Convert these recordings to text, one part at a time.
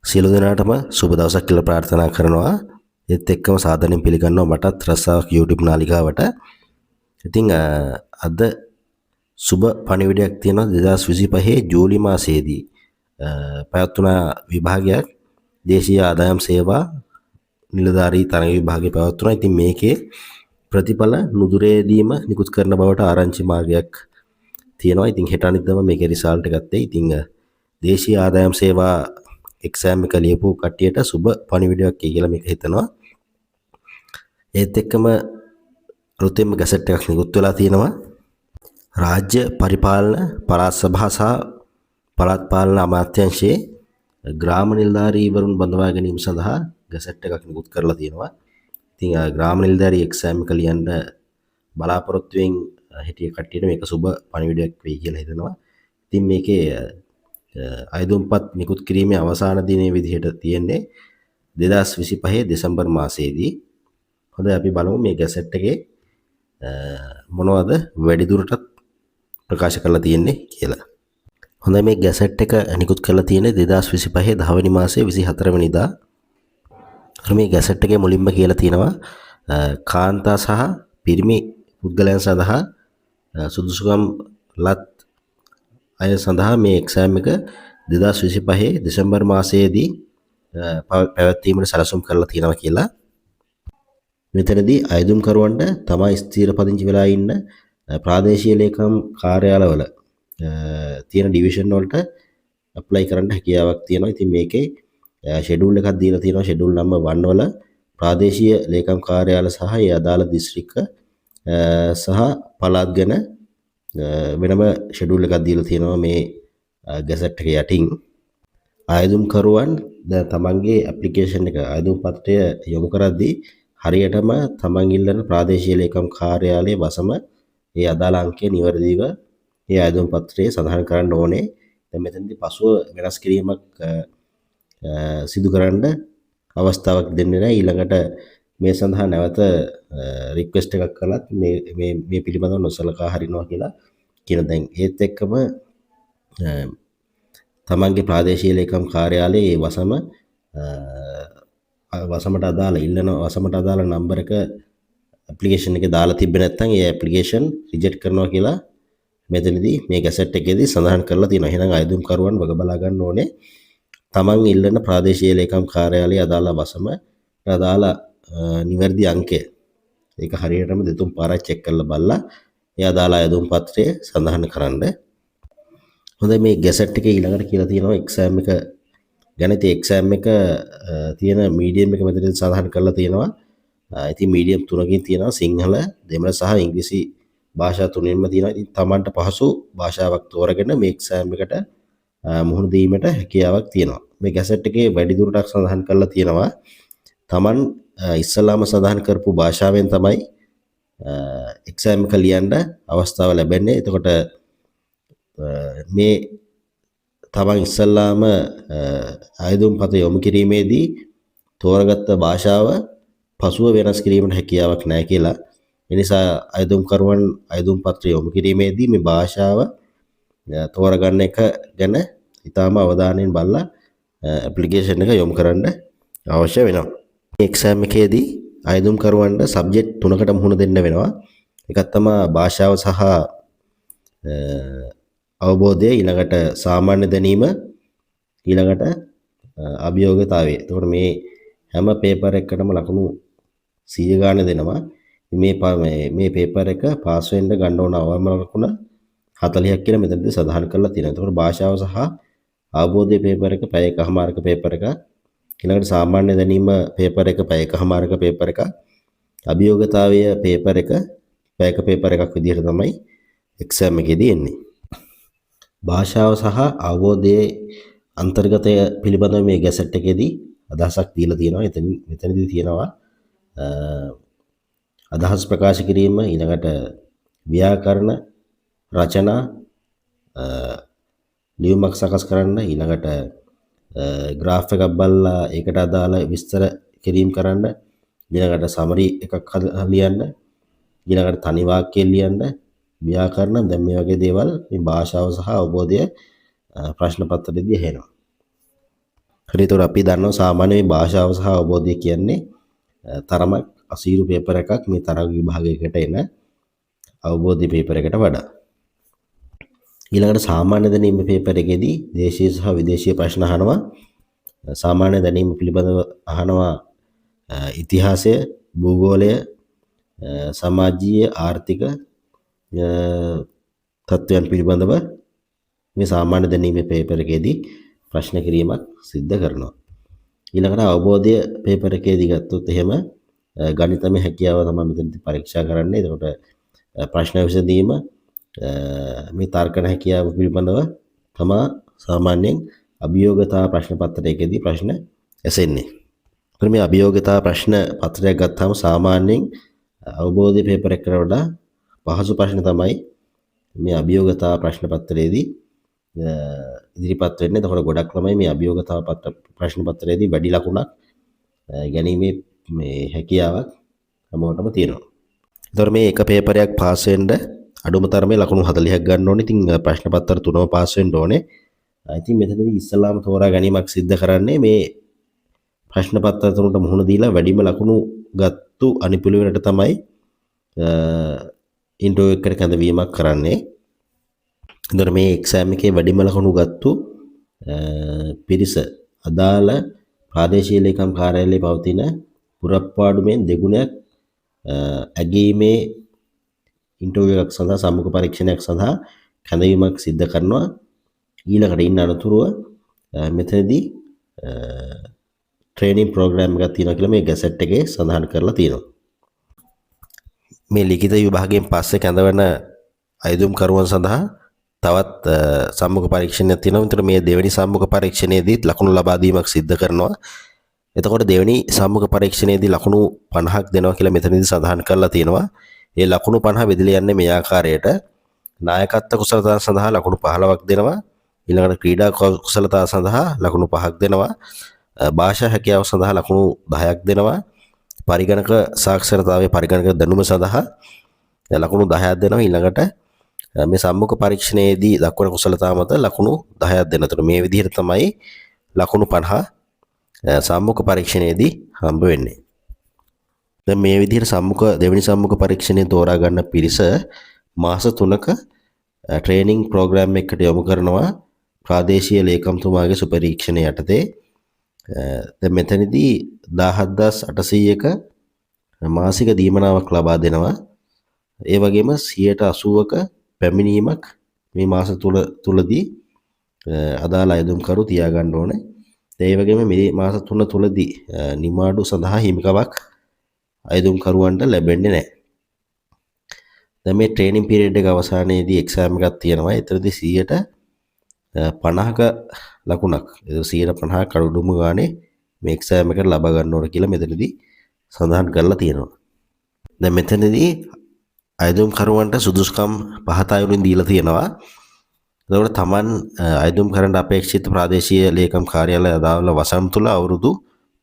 සියලු දෙනාටම සුබ දවසක් කියලා ප්‍රාර්ථනා කරනවා. ඒත් එක්කම සාදරයෙන් පිළිගන්නවා මටත් රස්සාවක් YouTube නාලිකාවට. ඉතින් අද සුබ පණිවිඩයක් තියෙනවා 2025 ජූලි මාසයේදී පැවැත්වුණ විභාගයක් දේශීය ආදායම් සේවා නිලධාරී තරඟ විභාගය පැවැත්වුණා. ඉතින් මේකේ ප්‍රතිඵල නුදුරේදීම නිකුත් කරන බවට ආරංචි මාර්ගයක් තියෙනවා. ඉතින් හෙට අනිද්දාම මේකේ රිසල්ට් එක ගත්තේ. ඉතින් දේශීය ආදායම් සේවා එක්සෑම් එක ලියපු කට්ටියට සුබ පණිවිඩයක් කියලා මේක හිතනවා. ඒත් එක්කම අලුතෙන්ම ගැසට් එකක් නිකුත් වෙලා තියෙනවා. රාජ්‍ය පරිපාලන පළාත් සභා සහ පළාත් පාලන අමාත්‍යාංශයේ ග්‍රාම නිලධාරීවරුන් බඳවා ගැනීම සඳහා ගැසට් එකක් නිකුත් කරලා තියෙනවා. ඉතින් ග්‍රාම නිලධාරී එක්සෑම් එක ලියන්න බලාපොරොත්තුෙන් හිටිය කට්ටියට මේක සුබ පණිවිඩයක් වෙයි කියලා හිතනවා. ඉතින් මේකේ අයදුම්පත් නිකුත් කිරීමේ අවසාන දිනයේ විදිහට තියෙන්නේ 2025 දෙසැම්බර් මාසයේදී. හොඳයි අපි බලමු මේ ගැසට් එකේ මොනවද වැඩිදුරටත් ප්‍රකාශ කරලා තියෙන්නේ කියලා. හොඳයි මේ ගැසට් එක නිකුත් කරලා තියෙන්නේ 2025 10 වෙනි මාසයේ 24 වෙනිදා. මේ ගැසට් එකේ මුලින්ම කියලා තියෙනවා කාන්තා සහ පිරිමි පුද්ගලයන් සඳහා සුදුසුකම් ලත් අය සඳහා මේ එක්සෑම් එක 2025 දෙසැම්බර් මාසයේදී පැවැත්වීමට සැලසුම් කරලා තියෙනවා කියලා. මෙතනදී අයදුම්කරුවන්ට තමයි ස්ථීර පදිංචි වෙලා ඉන්න ප්‍රාදේශීය ලේකම් කාර්යාලවල තියෙන ඩිවිෂන් වලට ඇප්ලයි කරන්න හැකියාවක් තියෙනවා. ඉතින් මේකේ ෂෙඩියුල් එකක් දීලා තියෙනවා. ෂෙඩියුල් නම්බර් 1 වල ප්‍රාදේශීය ලේකම් කාර්යාල සහ ඒ අදාළ දිස්ත්‍රික්ක සහ පළාත් ගැන වෙනම ෂෙඩියුල් එකක් දීලා තියෙනවා මේ ගැසට් එක යටින්. අයදුම්කරුවන් දැන් තමන්ගේ ඇප්ලිකේෂන් එක අයදුම් පත්‍රය යොමු කරද්දී හරියටම තමන් ඉල්ලන ප්‍රාදේශීය ලේකම් කාර්යාලයේ වසම ඒ අදාළ අංකය නිවැරදිව ඒ අයදුම් පත්‍රයේ සඳහන් කරන්න ඕනේ. දැන් මෙතනදී පසුව වෙනස් කිරීමක් සිදු කරන්න අවස්ථාවක් දෙන්නේ නැහැ. ඊළඟට මේ සඳහා නැවත රික්වෙස්ට් එකක් කළත් මේ පිළිබඳව නොසලකා හරිනවා කියලා කියන දැන් ඒත් එක්කම තමන්ගේ ප්‍රාදේශීය ලේකම් කාර්යාලයේ වසමට අදාළ ඉල්ලන වසමට අදාළ නම්බර එක ඇප්ලිකේෂන් එකේ දාලා තිබ්බේ නැත්නම් ඒ ඇප්ලිකේෂන් රිජෙක්ට් කරනවා කියලා මෙතනදී මේ ගැසට් එකේදී සඳහන් කරලා තියෙනවා. එහෙනම් අයදුම්කරුවන් වග බලා ගන්න ඕනේ තමන් ඉල්ලන ප්‍රාදේශීය ලේකම් කාර්යාලයේ අදාළ වසම අදාළ නිවැරදි අංකය ඒක හරියටම දෙතුන් පාරක් චෙක් කරලා බලලා ඒ අදාළ අයදුම් පත්‍රය සඳහන් කරන්න. හොඳයි මේ ගැසට් එකේ ඊළඟට කියලා තියෙනවා එක්සෑම් එක ගැන. ඉතින් එක්සෑම් එක තියෙන මීඩියම් එක මෙතනදී සඳහන් කරලා තියෙනවා. ඉතින් මීඩියම් තුනකින් තියෙනවා සිංහල, දෙමළ සහ ඉංග්‍රීසි භාෂා තුනෙන්ම තියෙනවා. ඉතින් Tamanට පහසු භාෂාවක් තෝරගෙන මේ එක්සෑම් එකට මුහුණ දීමට හැකියාවක් තියෙනවා. මේ ගැසට් එකේ වැඩිදුරටත් සඳහන් කරලා තියෙනවා Taman ඉස්සලාම සඳහන් කරපු භාෂාවෙන් තමයි එක්සෑම් එක ලියන්න අවස්ථාව ලැබෙන්නේ. එතකොට මේ තමන් ඉස්සල්ලාම අයදුම් පත යොමු කිරීමේදී තෝරගත්ත භාෂාව පසුව වෙනස් කිරීමට හැකියාවක් නැහැ කියලා. ඒ නිසා අයදුම්කරුවන් අයදුම් පත්‍රය යොමු කිරීමේදී මේ භාෂාව තෝරගන්න එක ගැන ඉතාම අවධානයෙන් බලලා ඇප්ලිකේෂන් එක යොමු කරන්න අවශ්‍ය වෙනවා. මේ එක්සෑම් එකේදී අයදුම්කරුවන්ට සබ්ජෙක්ට් තුනකට මුහුණ දෙන්න වෙනවා. එකක් තමයි භාෂාව සහ අවබෝධය, ඊළඟට සාමාන්‍ය දැනීම, ඊළඟට අභියෝගතාවය. එතකොට මේ හැම පේපර් එකකටම ලකුණු 100 ගාන දෙනවා. මේ පේපර් එක පාස් වෙන්න ගන්න ඕන අවම ලකුණ 40ක් කියලා මෙතනදී සඳහන් කරලා තියෙනවා. එතකොට භාෂාව සහ අවබෝධය පේපර් එක පැය එකමාරක පේපර් එක, ඊළඟට සාමාන්‍ය දැනීම පේපර් එක පැය එකමාරක පේපර් එක, අභියෝගතාවය පේපර් එක පැයක පේපර් එකක් විදිහට තමයි එක්සෑම් එකේදී එන්නේ. භාෂාව සහ අවබෝධයේ අන්තර්ගතය පිළිබඳව මේ ගැසට් එකේදී අදහසක් දීලා තියෙනවා. මෙතනදී තියෙනවා අදහස් ප්‍රකාශ කිරීම, ඊළඟට ව්‍යාකරණ රචනා ලියුමක් සකස් කරන්න, ඊළඟට ග්‍රාෆ් එකක් බලලා ඒකට අදාළ විස්තර කිරීම කරන්න, ඊළඟට සමරි එකක් ලියන්න, ඊළඟට තනි වාක්‍ය ලියන්න, ව්‍යාකරණ දැන් මේ වගේ දේවල් මේ භාෂාව සහ අවබෝධය ප්‍රශ්න පත්‍රයේදී ඇහෙනවා. හරි. ඒතකොට අපි දන්නවා සාමාන්‍ය මේ භාෂාව සහ අවබෝධය කියන්නේ තරමක් අසීරු පේපර් එකක් මේ තරග විභාගයකට එන අවබෝධ පේපර් එකට වඩා. ඊළඟට සාමාන්‍ය දැනීම පේපර් එකේදී දේශීය සහ විදේශීය ප්‍රශ්න අහනවා. සාමාන්‍ය දැනීම පිළිබඳව අහනවා ඉතිහාසය, භූගෝලය, සමාජීය ආර්ථික තත්ත්වයන් පිළිබඳව මේ සාමාන්‍ය දැනීම පේපර් එකේදී ප්‍රශ්න කිරීමක් සිද්ධ කරනවා. ඊළඟට අවබෝධය පේපර් එකේදී ගත්තොත් එහෙම ගණිතමය හැකියාව තමයි මෙතනදී පරීක්ෂා කරන්නේ. එතකොට ප්‍රශ්න විසඳීම මේ තර්කන හැකියාව පිළිබඳව තමයි සාමාන්‍යයෙන් අභියෝගතා ප්‍රශ්න පත්‍රයකදී ප්‍රශ්න ඇසෙන්නේ. එතකොට මේ අභියෝගතා ප්‍රශ්න පත්‍රයක් ගත්තාම සාමාන්‍යයෙන් අවබෝධ පේපර් එකට වඩා පහසු ප්‍රශ්න තමයි මේ අභියෝගතා ප්‍රශ්න පත්‍රයේදී ඉදිරිපත් වෙන්නේ. එතකොට ගොඩක් ළමයි මේ අභියෝගතා ප්‍රශ්න පත්‍රයේදී වැඩි ලකුණක් ගැනීමේ මේ හැකියාවක් හැමෝටම තියෙනවා. එතකොට මේ එක පේපරයක් පාස් වෙන්න අඩුම තරමේ ලකුණු 40ක් ගන්න ඕනේ. ඉතින් ප්‍රශ්න පත්‍ර 3ම පාස් වෙන්න ඕනේ. ඉතින් මෙතනදී ඉස්සලාම තෝරා ගැනීමක් සිද්ධ කරන්නේ මේ ප්‍රශ්න පත්‍ර තුනට මුහුණ දීලා වැඩිම ලකුණු ගත්තු අනිපිළිවෙලට තමයි ඉන්ටර්වියු එකකට කැඳවීමක් කරන්නේ. එතකොට මේ එක්සෑම් එකේ වැඩිම ලකුණු ගත්තු පිරිස අදාළ ප්‍රාදේශීය ලේකම් කාර්යාලයේ පවතින පුරප්පාඩුවෙන් දෙගුණයක් ඇගීමේ ඉන්ටර්වියු එකක් සඳහා සම්මුඛ පරීක්ෂණයක් සඳහා කැඳවීමක් සිද්ධ කරනවා. ඊළඟට ඉන්න අනතුරුව මෙතනදී ට්‍රේනින් ප්‍රෝග්‍රෑම් එකක් තියෙනවා කියලා මේ ගැසට් එකේ සඳහන් කරලා තියෙනවා. මේ ලිඛිත විභාගයෙන් පස්සේ කැඳවන අයදුම්කරුවන් සඳහා තවත් සම්මුඛ පරීක්ෂණයක් තියෙනවා. විතර මේ දෙවෙනි සම්මුඛ පරීක්ෂණයේදී ලකුණු ලබා දීමක් සිද්ධ කරනවා. එතකොට දෙවෙනි සම්මුඛ පරීක්ෂණයේදී ලකුණු 50ක් දෙනවා කියලා මෙතනදී සඳහන් කරලා තියෙනවා. ඒ ලකුණු 50 බෙදලා යන්නේ මේ ආකාරයට. නායකත්ව කුසලතා සඳහා ලකුණු 15ක් දෙනවා. ඊළඟට ක්‍රීඩා කුසලතා සඳහා ලකුණු 5ක් දෙනවා. භාෂා හැකියාව සඳහා ලකුණු 10ක් දෙනවා. පරිගණක සාක්ෂරතාවයේ පරිගණක දැනුම සඳහා ලකුණු 10ක් දෙනවා. ඊළඟට මේ සම්මුඛ පරීක්ෂණයේදී දක්වන කුසලතා මත ලකුණු 10ක් දෙනවා. එතකොට මේ විදිහට තමයි ලකුණු 50 සම්මුඛ පරීක්ෂණයේදී හම්බ වෙන්නේ. දැන් මේ විදිහට දෙවෙනි සම්මුඛ පරීක්ෂණය තෝරා ගන්න පිරිස මාස 3ක ට්‍රේනින් ප්‍රෝග්‍රෑම් එකකට යොමු කරනවා ප්‍රාදේශීය ලේකම්තුමාගේ සුපරීක්ෂණය යටතේ. දැන් මෙතනදී 17800ක මාසික දීමනාවක් ලබා දෙනවා. ඒ වගේම 80%ක පැමිණීමක් මේ මාස තුලදී අදාළ අයදුම්කරු තියාගන්න ඕනේ. ඒ වගේම මේ මාස 3 තුලදී නිමාඩු සඳහා හිමිකමක් අයදුම්කරුවන්ට ලැබෙන්නේ නැහැ. දැන් මේ ට්‍රේනින් පීරියඩ් එක අවසානයේදී එක්සෑම් එකක් තියෙනවා. ඒතරදී 50ක ලකුණක් 150ක අඩුම ගානේ මේ එක්සෑම් එකට ලබා ගන්න ඕන කියලා මෙතනදී සඳහන් කරලා තියෙනවා. දැන් මෙතනදී අයදුම්කරුවන්ට සුදුසුකම් 5 අයුරින් දීලා තියෙනවා. එතකොට Taman අයදුම් කරන්න අපේක්ෂිත ප්‍රාදේශීය ලේකම් කාර්යාලය අදාළ වසම් තුල අවුරුදු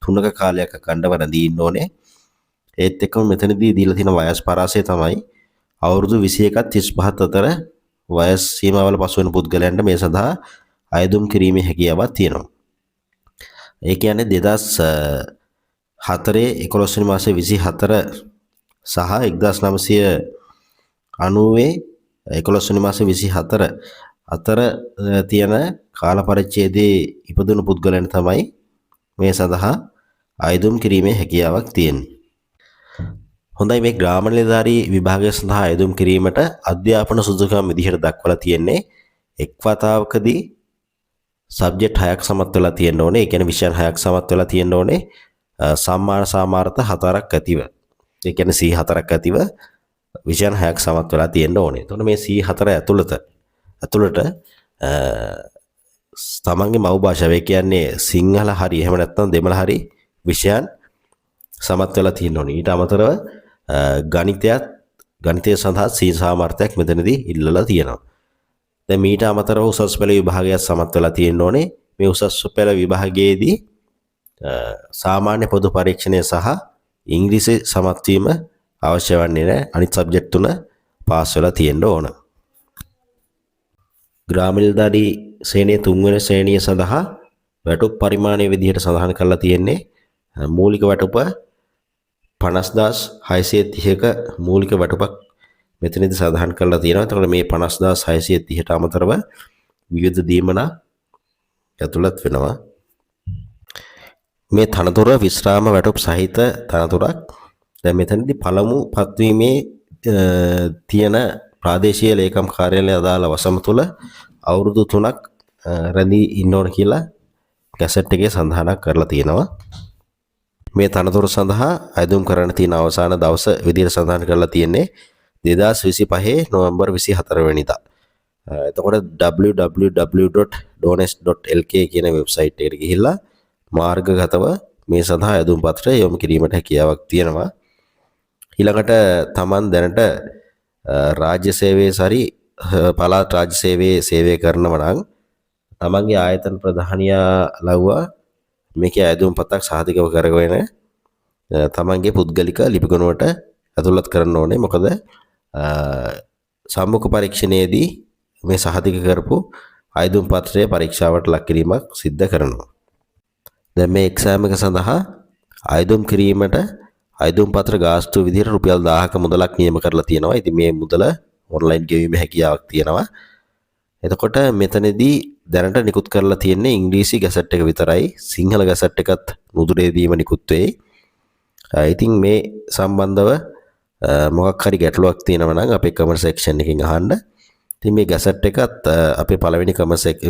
3ක කාලයක් අඛණ්ඩව රැඳී ඉන්න ඕනේ. ඒත් එක්කම මෙතනදී දීලා තියෙන වයස් පරාසය තමයි අවුරුදු 21ත් 35ත් අතර වයස් සීමාවල පසු වෙන පුද්ගලයන්ට මේ සඳහා අයදුම් කිරීමේ හැකියාවක් තියෙනවා. ඒ කියන්නේ 2004 11 වෙනි මාසේ 24 සහ 1990 11 වෙනි මාසේ 24 අතර තියෙන කාල පරිච්ඡේදයේ ඉපදුණු පුද්ගලයන් තමයි මේ සඳහා අයදුම් කිරීමේ හැකියාවක් තියෙන්නේ. හොඳයි, මේ ග්‍රාම නිලධාරී විභාගය සඳහා අයදුම් කිරීමට අධ්‍යාපන සුදුසුකම් විදිහට දක්වලා තියෙන්නේ එක් වතාවකදී සබ්ජෙක්ට් 6ක් සමත් වෙලා තියෙන්න ඕනේ. ඒ කියන්නේ විෂයන් 6ක් සමත් වෙලා තියෙන්න ඕනේ. සම්මාන සාමාර්ථ 4ක් ඇතිව. ඒ කියන්නේ C4ක් ඇතිව විෂයන් 6ක් සමත් වෙලා තියෙන්න ඕනේ. එතකොට මේ C4 ඇතුළත තමන්ගේ මව් භාෂාව ඒ කියන්නේ සිංහල හරි එහෙම නැත්නම් දෙමළ හරි විෂයන් සමත් වෙලා තියෙන්න ඕනේ. ඊට අමතරව ගණිතය සඳහා C සාමර්ථ්‍යයක් මෙතනදී ඉල්ලලා තියෙනවා. දැන් මීට අමතරව උසස් පෙළ විභාගයක් සමත් වෙලා තියෙන්න ඕනේ. මේ උසස් පෙළ විභාගයේදී සාමාන්‍ය පොදු පරීක්ෂණය සහ ඉංග්‍රීසි සමත් වීම අවශ්‍ය වන්නේ නැහැ. අනිත් සබ්ජෙක්ට් තුන පාස් වෙලා තියෙන්න ඕන. ග්‍රාම නිලධාරී ශ්‍රේණිය 3 වෙනි ශ්‍රේණිය සඳහා වැටුප් පරිමාණය විදිහට සඳහන් කරලා තියෙන්නේ මූලික වැටුප 50,630ක මූලික වැටුපක් මෙතනදී සඳහන් කරලා තියෙනවා. එතකොට මේ 50,630ට අමතරව විවිධ දීමනා ඇතුළත් වෙනවා. මේ තනතුර විශ්‍රාම වැටුප් සහිත තනතුරක්. දැන් මෙතනදී පළමු පත්වීමේ තියෙන ප්‍රාදේශීය ලේකම් කාර්යාලය අදාළ වසම තුල අවුරුදු 3ක් රැඳී ඉන්න ඕන කියලා ගැසට් එකේ සඳහනක් කරලා තියෙනවා. මේ තනතුර සඳහා අයදුම් කරන්න තියෙන අවසාන දවස විදිහට සඳහන් කරලා තියෙන්නේ 2025 නොවැම්බර් 24 වෙනිදා. එතකොට www.donest.lk කියන වෙබ්සයිට් එකට ගිහිල්ලා මාර්ගගතව මේ සඳහා අයදුම් පත්‍රය යොමු කිරීමට හැකියාවක් තියෙනවා. ඊළඟට Taman දැනට රාජ්‍ය සේවයේ සරි පළාත් රාජ්‍ය සේවයේ සේවය කරනවා නම් තමන්ගේ ආයතන ප්‍රධානියා ලව්වා මේකේ අයදුම් පතක් සහතිකව කරගෙන තමන්ගේ පුද්ගලික ලිපිගොනුවට ඇතුළත් කරන්න ඕනේ. මොකද සම්මුඛ පරීක්ෂණයේදී මේ සහතික කරපු අයදුම් පත්‍රය පරීක්ෂාවට ලක් කිරීමක් සිද්ධ කරනවා. දැන් මේ එක්සෑම් එක සඳහා අයදුම් කිරීමට අයදුම් පත්‍ර ගාස්තු විදිහට රුපියල් 1000ක මුදලක් නියම කරලා තියෙනවා. ඉතින් මේ මුදල ඔන්ලයින් ගෙවීමේ හැකියාවක් තියෙනවා. එතකොට මෙතනදී දැනට නිකුත් කරලා තියෙන්නේ ඉංග්‍රීසි ගැසට් එක විතරයි. සිංහල ගැසට් එකත් නුදුරේදීම නිකුත් වෙයි. ඉතින් මේ සම්බන්ධව මොකක් හරි ගැටලුවක් තියෙනවා නම් අපේ කමෙන්ට් සෙක්ෂන් එකකින් අහන්න. ඉතින් මේ ගැසට් එකත් අපේ පළවෙනි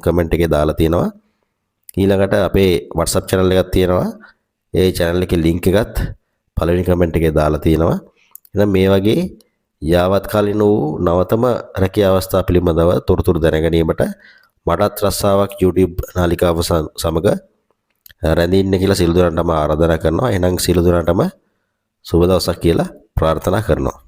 කමෙන්ට් එකේ දාලා තියෙනවා. ඊළඟට අපේ WhatsApp channel එකක් තියෙනවා. ඒ channel එකේ link එකත් පළවෙනි කමෙන්ට් එකේ දාලා තියෙනවා. එහෙනම් මේ වගේ යාවත් කාලින වූ නවතම රැකියා අවස්ථා පිළිබඳව තොරතුරු දැනගැනීමට මටත් රස්සාවක් YouTube නාලිකාව සමග රැඳී ඉන්න කියලා සියලු දෙනාටම ආරාධනා කරනවා. එහෙනම් සියලු දෙනාටම සුබ දවසක් කියලා ප්‍රාර්ථනා කරනවා.